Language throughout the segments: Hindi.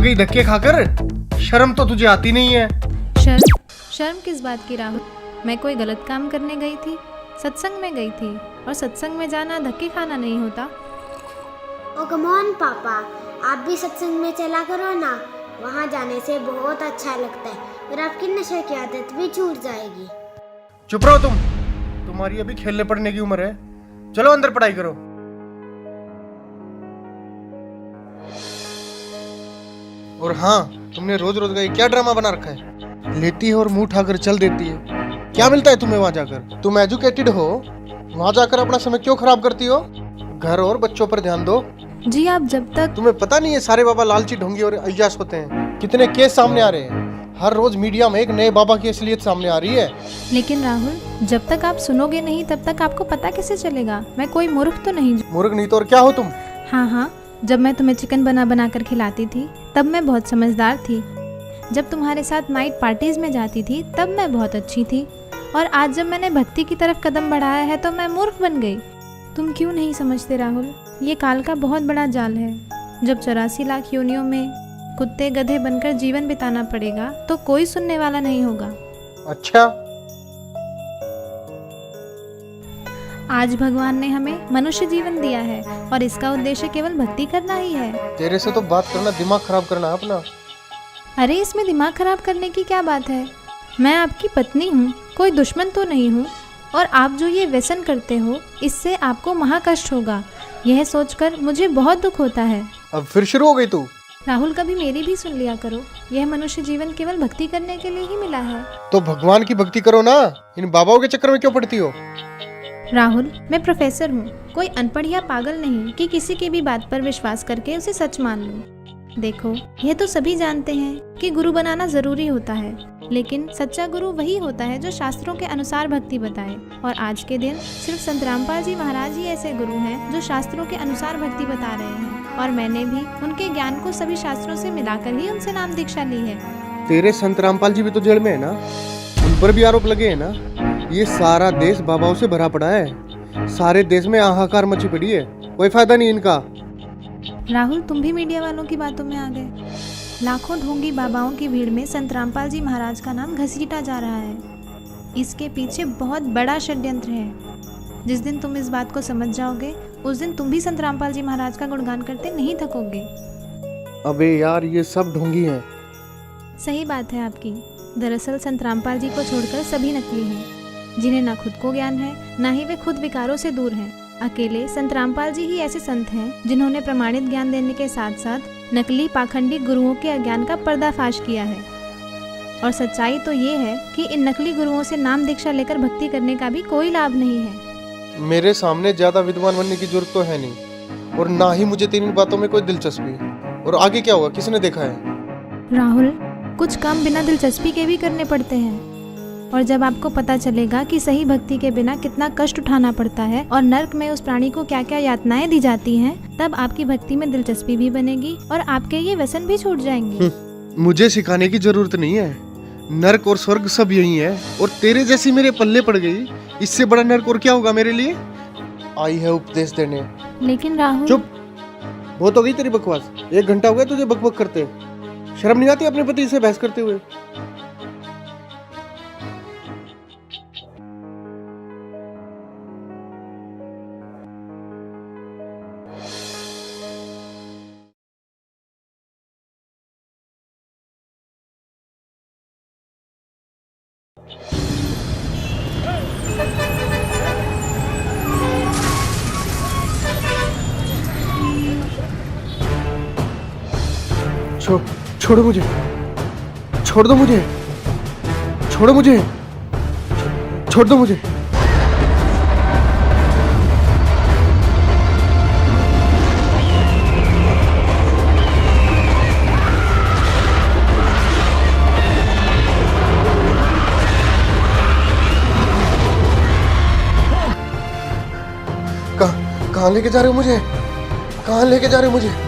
गई धक्के खाकर। शर्म तो तुझे आती नहीं है। शर्म? शर्म किस बात की राहुल? मैं कोई गलत काम करने गई थी? सत्संग में गई थी, और सत्संग में जाना धक्के खाना नहीं होता। ओ कम ऑन पापा, आप भी सत्संग में चला करो ना। वहाँ जाने से बहुत अच्छा लगता है और आपकी नशे की आदत भी छूट जाएगी। चुप रहो तुम। तुम्हारी अभी खेलने पड़ने की उम्र है। चलो अंदर पढ़ाई करो। और हाँ, तुमने रोज रोज का ये क्या ड्रामा बना रखा है? लेती है और मुंह उठाकर चल देती है। क्या मिलता है तुम्हें वहां जाकर? तुम एजुकेटेड हो, वहां जाकर अपना समय क्यों खराब करती हो? घर और बच्चों पर ध्यान दो। जी आप जब तक तुम्हें पता नहीं है सारे बाबा लालची, ढोंगी और अय्याश होते हैं? कितने केस सामने आ रहे हैं। हर रोज मीडिया में एक नए बाबा की असलियत सामने आ रही है। लेकिन राहुल, जब तक आप सुनोगे नहीं तब तक आपको पता कैसे चलेगा? मैं कोई मूर्ख तो नहीं। मूर्ख नहीं तो और क्या हो तुम? हाँ, जब मैं तुम्हें चिकन बना कर खिलाती थी तब मैं बहुत समझदार थी। जब तुम्हारे साथ नाइट पार्टीज में जाती थी तब मैं बहुत अच्छी थी। और आज जब मैंने भक्ति की तरफ कदम बढ़ाया है तो मैं मूर्ख बन गई। तुम क्यों नहीं समझते राहुल? ये काल का बहुत बड़ा जाल है। जब 84 लाख योनियों में कुत्ते गधे बनकर जीवन बिताना पड़ेगा तो कोई सुनने वाला नहीं होगा। अच्छा, आज भगवान ने हमें मनुष्य जीवन दिया है और इसका उद्देश्य केवल भक्ति करना ही है। तेरे से तो बात करना दिमाग खराब करना है अपना। अरे इसमें दिमाग खराब करने की क्या बात है? मैं आपकी पत्नी हूँ, कोई दुश्मन तो नहीं हूँ। और आप जो ये व्यसन करते हो इससे आपको महाकष्ट होगा, यह सोचकर मुझे बहुत दुख होता है। अब फिर शुरू हो गई तू। राहुल, कभी मेरी भी सुन लिया करो। यह मनुष्य जीवन केवल भक्ति करने के लिए ही मिला है। तो भगवान की भक्ति करो ना, इन बाबाओं के चक्कर में क्यों पड़ती हो? राहुल, मैं प्रोफेसर हूँ, कोई अनपढ़ या पागल नहीं कि किसी की भी बात पर विश्वास करके उसे सच मान लूँ। देखो, यह तो सभी जानते हैं कि गुरु बनाना जरूरी होता है, लेकिन सच्चा गुरु वही होता है जो शास्त्रों के अनुसार भक्ति बताए। और आज के दिन सिर्फ संत रामपाल जी महाराज ही ऐसे गुरु हैं जो शास्त्रों के अनुसार भक्ति बता रहे हैं। और मैंने भी उनके ज्ञान को सभी शास्त्रों से मिलाकर ही उनसे नाम दीक्षा ली है। तेरे संत रामपाल जी भी तो जेल में है ना, उन पर भी आरोप लगे हैं ना। ये सारा देश बाबाओं से भरा पड़ा है, सारे देश में हाहाकार मची पड़ी है, कोई फायदा नहीं इनका। राहुल, तुम भी मीडिया वालों की बातों में आ गए। लाखों ढोंगी बाबाओं की भीड़ में संत रामपाल जी महाराज का नाम घसीटा जा रहा है। इसके पीछे बहुत बड़ा षड्यंत्र है। जिस दिन तुम इस बात को समझ जाओगे उस दिन तुम भी संत रामपाल जी महाराज का गुणगान करते नहीं थकोगे। अबे यार, ये सब ढोंगी हैं। सही बात है आपकी। दरअसल संत रामपाल जी को छोड़कर सभी नकली हैं, जिन्हें ना खुद को ज्ञान है ना ही वे खुद विकारों से दूर हैं। अकेले संत रामपाल जी ही ऐसे संत हैं जिन्होंने प्रमाणित ज्ञान देने के साथ साथ नकली पाखंडी गुरुओं के अज्ञान का पर्दाफाश किया है। और सच्चाई तो ये है कि इन नकली गुरुओं से नाम दीक्षा लेकर भक्ति करने का भी कोई लाभ नहीं है। मेरे सामने ज्यादा विद्वान बनने की जरूरत तो है नहीं, और ना ही मुझे तेरी बातों में कोई दिलचस्पी। और आगे क्या होगा किसने देखा है? राहुल, कुछ काम बिना दिलचस्पी के भी करने पड़ते हैं। और जब आपको पता चलेगा कि सही भक्ति के बिना कितना कष्ट उठाना पड़ता है और नर्क में उस प्राणी को क्या क्या यातनाएं दी जाती हैं, तब आपकी भक्ति में दिलचस्पी भी बनेगी और आपके ये व्यसन भी छूट जाएंगे। मुझे सिखाने की जरूरत नहीं है, नर्क और स्वर्ग सब यही है। और तेरे जैसी मेरे पल्ले पड़ गई, इससे बड़ा नर्क और क्या होगा मेरे लिए? आई है उपदेश देने। लेकिन राहुल, चुप, बहुत हो गई तेरी बकवास। 1 घंटा हो गया तुझे बकबक करते। शर्म नहीं आती अपने पति से बहस करते हुए? छोड़ो मुझे, छोड़ दो मुझे, छोड़ो मुझे, छोड़ दो मुझे। कहाँ लेके जा रहे हो मुझे? कहाँ लेके जा रहे हो मुझे?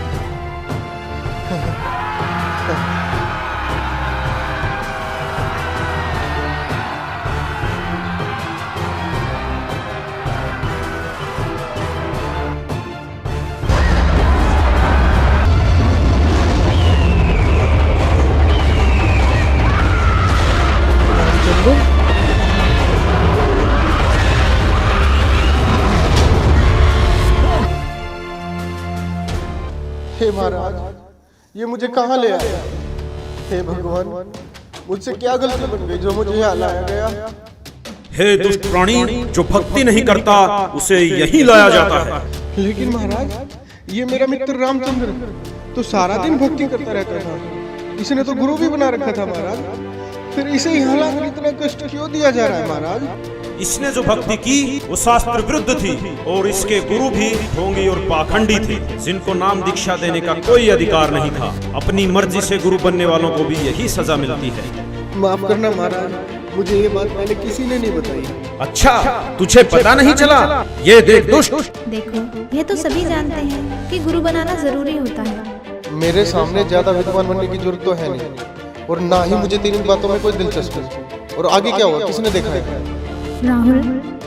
हे महाराज, ये मुझे कहाँ ले आया? हे भगवान, मुझसे क्या गलती बन गई जो मुझे यहाँ लाया गया? हे दुष्ट प्राणी, जो भक्ति नहीं करता उसे यही लाया जाता है। लेकिन महाराज, ये मेरा मित्र रामचंद्र तो सारा दिन भक्ति करता रहता था, इसने तो गुरु भी बना रखा था महाराज, फिर इसे यहाँ लाकर इतना कष्ट क्यों दिया जा रहा है महाराज? इसने जो भक्ति की वो शास्त्र विरुद्ध थी और इसके गुरु भी ढोंगी और पाखंडी थे, जिनको नाम दीक्षा देने का कोई अधिकार नहीं था। अपनी मर्जी से गुरु बनने वालों को भी यही सजा मिलती है। माफ करना महाराज, मुझे ये बात पहले किसी ने नहीं बताई। अच्छा, तुझे पता नहीं चला? ये देख दुष्ट। देखो, ये तो सभी जानते हैं कि गुरु बनाना जरूरी होता है। मेरे सामने ज्यादा विद्वान बनने की जरूरत तो है नहीं, और ना ही मुझे तेरी बातों में कोई दिलचस्पी। और आगे क्या हुआ, किसने देखा है? राहुल,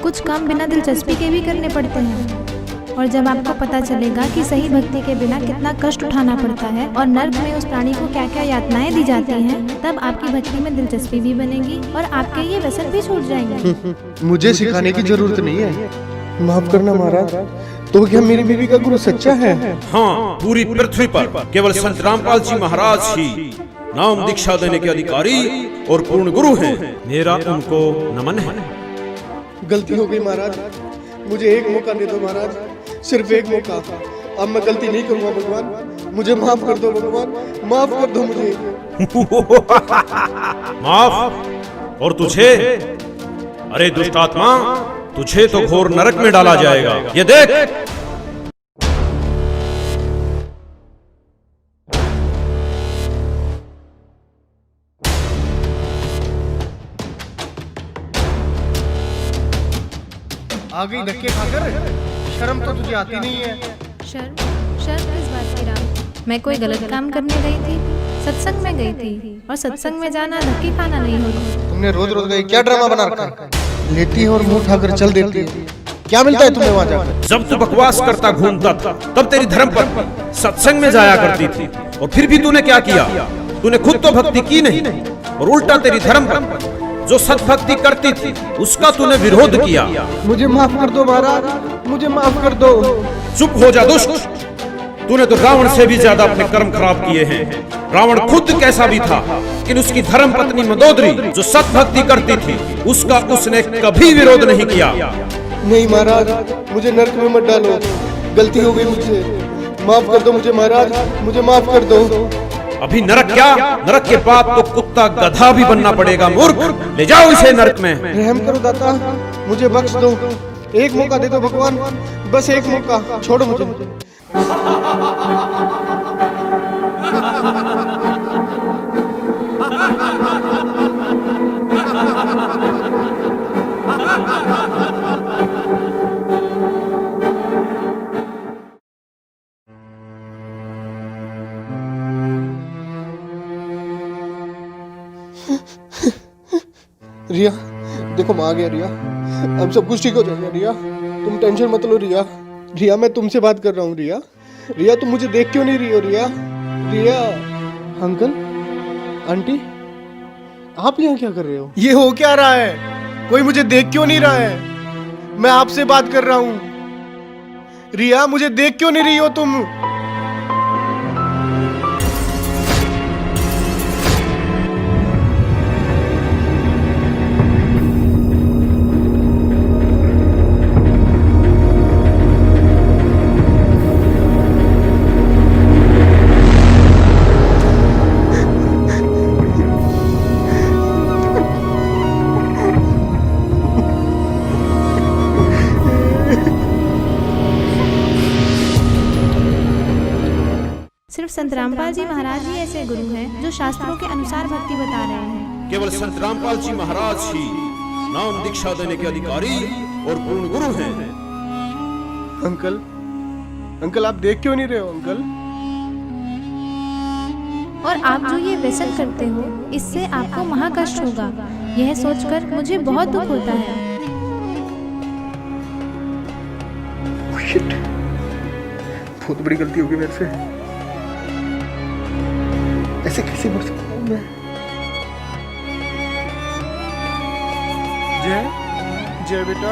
कुछ काम बिना दिलचस्पी के भी करने पड़ते हैं, और जब आपको पता चलेगा कि सही भक्ति के बिना कितना कष्ट उठाना पड़ता है और नर्क में उस प्राणी को क्या क्या यातनाएं दी जाती हैं, तब आपकी भक्ति में दिलचस्पी भी बनेगी और आपके ये व्यसन भी छूट जाएंगे। मुझे सिखाने की जरूरत नहीं है। माफ करना महाराज, तो क्या मेरी बीवी का गुरु सच्चा है? हाँ, पूरी पृथ्वी पर केवल संत रामपाल जी महाराज ही नाम दीक्षा देने के अधिकारी और पूर्ण गुरु हैं। मेरा उनको नमन है। गलती हो गई महाराज, मुझे एक मौका दे दो महाराज, सिर्फ एक मौका। अब मैं गलती नहीं करूंगा भगवान, मुझे माफ कर दो भगवान, माफ कर दो मुझे। माफ? और तुझे? अरे दुष्ट आत्मा, तुझे तो घोर नरक में डाला जाएगा। ये देख। आ गई धक्के खाकर, शर्म तो तुझे आती नहीं है। शर्म किस बात की राम? मैं कोई गलत काम करने गई थी? सत्संग में गई थी, और सत्संग में जाना धक्के खाना नहीं होता। तुमने रोज रोज का ये क्या ड्रामा बना रखा है? लेती है और मुंह उठाकर चल देती है, क्या मिलता है तुम्हें वहाँ जाकर? जब तू बकवास करता घूमता था, तब तेरी धर्मपत्नी सत्संग में जाया करती थी, और फिर भी तूने क्या किया? तूने खुद तो भक्ति की नहीं, और उल्टा तेरी धर्मपत्नी जो सत्भक्ति करती थी उसका तूने विरोध किया। मुझे माफ कर दो महाराज, मुझे माफ कर दो। चुप हो जा दुष्ट, तूने तो रावण से भी ज्यादा अपने कर्म खराब किए हैं। रावण खुद कैसा भी था, लेकिन उसकी धर्म पत्नी मंदोदरी जो सत्भक्ति करती थी उसका उसने कभी विरोध नहीं किया। नहीं महाराज, मुझे नरक में मत डालो, गलती हो गई मुझसे, माफ कर दो मुझे महाराज, मुझे माफ कर दो। अभी नरक क्या, नरक के बाद तो कुत्ता गधा भी बनना पड़ेगा। मूर्ख, ले जाओ इसे नरक में। रहम करो दाता, मुझे बख्श दो, एक मौका दे दो भगवान, बस एक मौका, छोड़ो मुझे। रिया, देखो मैं आ गया रिया, अब सब कुछ ठीक हो जाएगा रिया, तुम टेंशन मत लो रिया। रिया, मैं तुमसे बात कर रहा हूँ रिया। रिया, तुम मुझे देख क्यों नहीं रही हो रिया? रिया, अंकल, आंटी, आप यहाँ क्या कर रहे हो? ये हो क्या रहा है? कोई मुझे देख क्यों नहीं रहा है? मैं आपसे बात कर रहा हूँ। रिया, मुझे देख क्यों नहीं रही हो तुम? सिर्फ संत रामपाल जी महाराज ही ऐसे गुरु हैं जो शास्त्रों के अनुसार भक्ति बता रहे हैं। केवल संत रामपाल जी महाराज ही नाम दीक्षा देने के अधिकारी और पूर्ण गुरु हैं। अंकल, आप देख क्यों नहीं रहे हो अंकल? और आप जो ये व्यसन करते हो इससे आपको महाकष्ट होगा, यह सोचकर मुझे बहुत दुख होता है। शिट, बहुत बड़ी गलती होगी मेरे से, ऐसे कैसे मर सकता हूँ मैं? जय बेटा।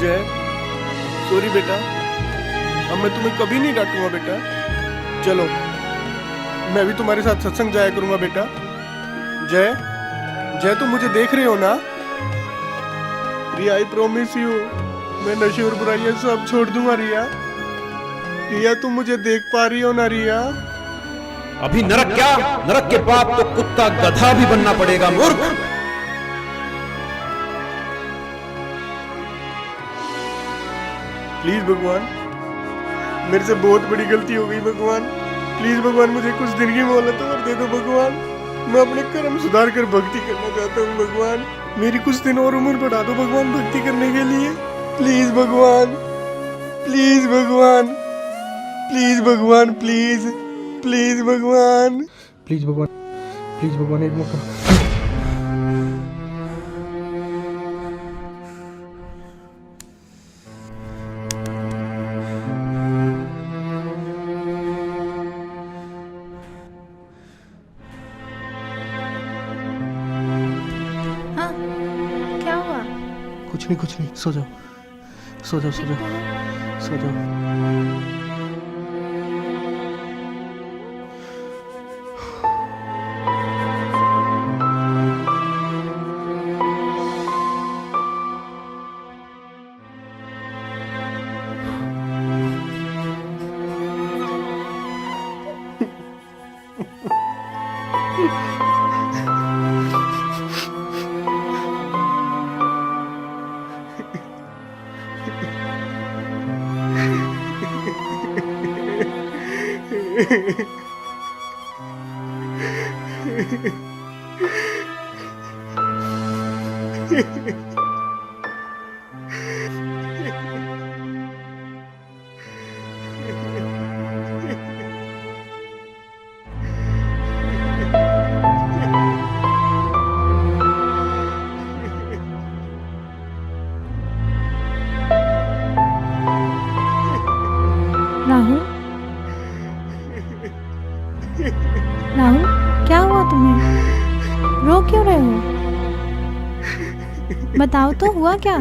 जय, सॉरी बेटा, अब मैं तुम्हें कभी नहीं डांटूंगा बेटा। चलो मैं भी तुम्हारे साथ सत्संग जाया करूंगा बेटा। जय, जय तुम मुझे देख रहे हो ना? रिया आई प्रॉमिस यू, मैं नशे और बुराइयां सब छोड़ दूंगा रिया। रिया तुम मुझे देख पा रही हो ना रिया? अभी नरक क्या, नरक के बाद तो कुत्ता गधा भी बनना पड़ेगा मूर्ख। प्लीज भगवान, मेरे से बहुत बड़ी गलती हो गई भगवान। प्लीज भगवान मुझे कुछ दिन की मोहलत और दे दो भगवान। मैं अपने कर्म सुधार कर भक्ति करना चाहता हूँ भगवान। मेरी कुछ दिन और उम्र बढ़ा दो भगवान भक्ति करने के लिए। प्लीज भगवान, प्लीज भगवान, प्लीज भगवान, प्लीज प्लीज भगवान, प्लीज भगवान, प्लीज भगवान एक मौका। हाँ, क्या हुआ? कुछ नहीं, सो जाओ, सो जाओ, सो जाओ, सो जाओ। राहुल, राहुल, क्या हुआ तुम्हें? रो क्यों रहे हो? बताओ तो हुआ क्या?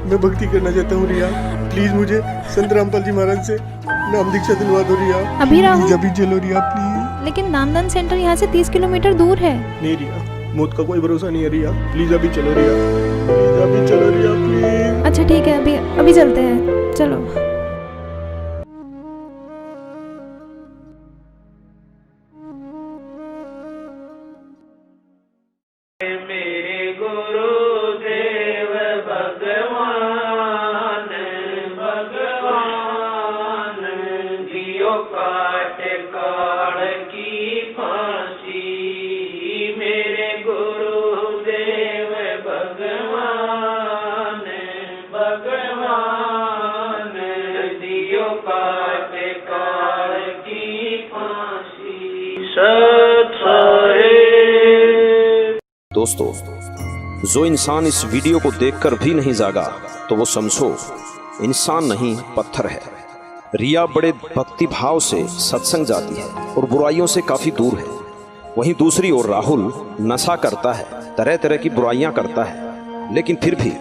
मैं भक्ति करना चाहता हूँ रिया। प्लीज मुझे संत रामपाल जी महाराज से नाम दीक्षा दिलवा दो रिया। अभी राहुल? प्लीज अभी चलो रिया प्लीज। लेकिन नामदान सेंटर यहाँ से 30 किलोमीटर दूर है। नहीं रिया, मौत का कोई भरोसा नहीं है रिया। प्लीज अभी चलो रिया, प्लीज अभी चलो रिया प्लीज। अच्छा ठीक है, अभी चलते हैं, चलो। दोस्तों, जो इंसान इस वीडियो को देखकर भी नहीं जागा तो वो समझो इंसान नहीं पत्थर है। रिया बड़े भक्ति भाव से सत्संग जाती है और बुराइयों से काफी दूर है। वहीं दूसरी ओर राहुल नशा करता है, तरह तरह की बुराइयां करता है, लेकिन फिर भी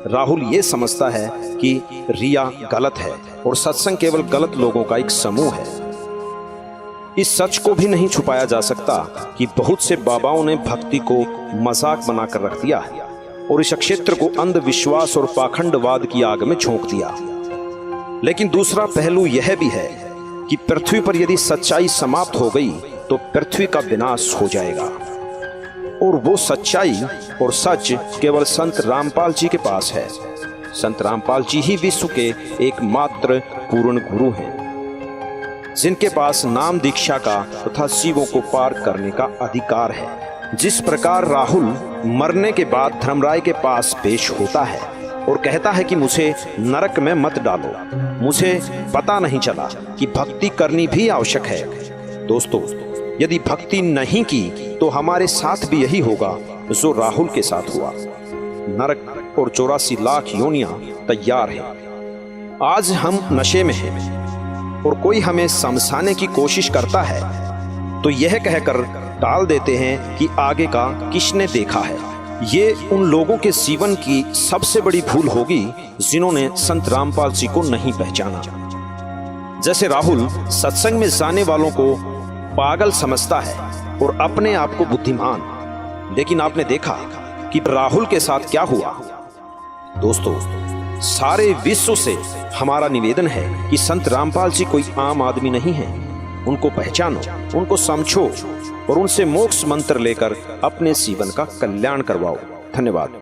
राहुल ये समझता है कि रिया गलत है और सत्संग केवल गलत लोगों का एक समूह है। इस सच को भी नहीं छुपाया जा सकता कि बहुत से बाबाओं ने भक्ति को मजाक बनाकर रख दिया है और इस क्षेत्र को अंधविश्वास और पाखंडवाद की आग में झोंक दिया। लेकिन दूसरा पहलू यह भी है कि पृथ्वी पर यदि सच्चाई समाप्त हो गई तो पृथ्वी का विनाश हो जाएगा, और वो सच्चाई और सच केवल संत रामपाल जी के पास है। संत रामपाल जी ही विश्व के एकमात्र पूर्ण गुरु हैं, जिनके पास नाम दीक्षा का तथा शिवों को पार करने का अधिकार है। जिस प्रकार राहुल मरने के बाद धर्मराय के पास पेश होता है, और कहता है कि मुझे नरक में मत डालो। मुझे पता नहीं चला कि भक्ति करनी भी आवश्यक है। दोस्तों, यदि भक्ति नहीं की तो हमारे साथ भी यही होगा जो राहुल के साथ हुआ। नरक और 84 लाख योनियां तैयार हैं। आज हम नशे में हैं और कोई हमें समझाने की कोशिश करता है तो यह कहकर टाल देते हैं कि आगे का किसने देखा है। ये उन लोगों के जीवन की सबसे बड़ी भूल होगी जिन्होंने संत रामपाल जी को नहीं पहचाना। जैसे राहुल सत्संग में जाने वालों को पागल समझता है और अपने आप को बुद्धिमान, लेकिन आपने देखा कि राहुल के साथ क्या हुआ। दोस्तों, सारे विश्व से हमारा निवेदन है कि संत रामपाल जी कोई आम आदमी नहीं है। उनको पहचानो, उनको समझो और उनसे मोक्ष मंत्र लेकर अपने जीवन का कल्याण करवाओ। धन्यवाद।